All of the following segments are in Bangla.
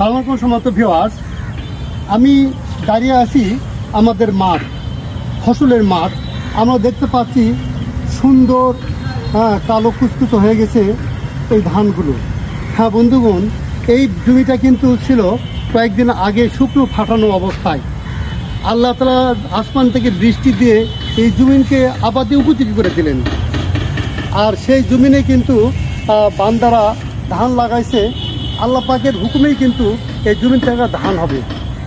সালাম আলাইকুম সম্মানিত ভিউয়ার্স, আমি দাঁড়িয়ে আছি আমাদের মাঠ, ফসলের মাঠ। আমরা দেখতে পাচ্ছি সুন্দর কালো কুচকুচো হয়ে গেছে এই ধানগুলো। হ্যাঁ বন্ধুগণ, এই জমিটা কিন্তু ছিল কয়েকদিন আগে শুকনো ফাটানো অবস্থায়। আল্লাহ তাআলা আসমান থেকে বৃষ্টি দিয়ে এই জমিনকে আবাদে উপযোগী করে দিলেন। আর সেই জমিনে কিন্তু বান্দারা ধান লাগাইছে। আল্লাহ পাকের হুকুমেই কিন্তু এই জমিন থেকে ধান হবে।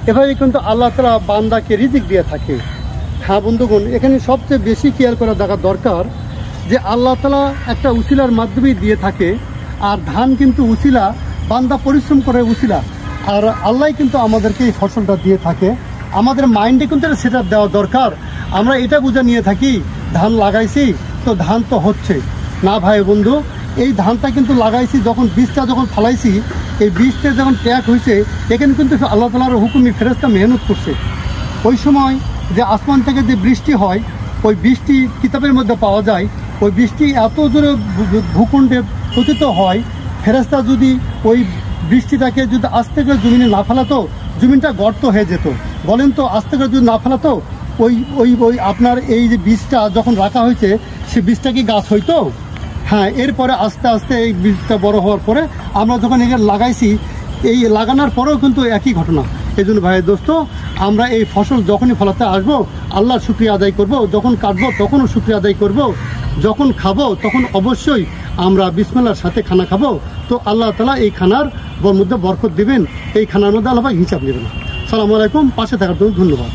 এভাবে কিন্তু আল্লাহ তাআলা বান্দাকে রিজিক দিয়ে থাকে। হ্যাঁ বন্ধুগণ, এখানে সবচেয়ে বেশি খেয়াল করা দেখা দরকার যে আল্লাহ তাআলা একটা উসিলার মাধ্যমেই দিয়ে থাকে। আর ধান কিন্তু উসিলা, বান্দা পরিশ্রম করে উসিলা, আর আল্লাহ কিন্তু আমাদেরকে এই ফসলটা দিয়ে থাকে। আমাদের মাইন্ডে কিন্তু সেটা দেওয়া দরকার। আমরা এটা বুঝে নিয়ে থাকি ধান লাগাইছি তো ধান তো হচ্ছে না। ভাই বন্ধু, এই ধানটা কিন্তু লাগাইছি, যখন বীজটা যখন ফালাইছি, এই বীজটা যখন ট্যাগ হয়েছে, এখানে কিন্তু আল্লাহ তাআলার হুকুমে ফেরেশতা মেহনত করছে। ওই সময় যে আসমান থেকে যে বৃষ্টি হয়, ওই বৃষ্টি কিতাবের মধ্যে পাওয়া যায়। ওই বৃষ্টি এত জোরে ভূখণ্ডে পতিত হয়, ফেরেশতা যদি ওই বৃষ্টিটাকে যদি আস্তে করে জমিনে না ফেলাতো, জমিনটা গর্ত হয়ে যেত। বলেন তো, আস্তে করে যদি না ফেলাতো, ওই ওই ওই আপনার এই যে বীজটা যখন রাখা হয়েছে, সে বীজটা কি গাছ হইতো? হ্যাঁ, এরপরে আস্তে আস্তে এই বীজটা বড় হওয়ার পরে আমরা যখন এখানে লাগাইছি, এই লাগানোর পরেও কিন্তু একই ঘটনা। এই জন্য ভাই দোস্ত, আমরা এই ফসল যখনই ফলাতে আসবো, আল্লাহর শুকরিয়া আদায় করব। যখন কাটবো তখনও শুকরিয়া আদায় করব। যখন খাবো তখন অবশ্যই আমরা বিসমিল্লাহর সাথে খানা খাবো। তো আল্লাহ তাআলা এই খানার মধ্যে বরকত দিবেন, এই খানার মধ্যে আল্লাহ হিসাব নেবেন। আসসালামু আলাইকুম। পাশে থাকার জন্য ধন্যবাদ।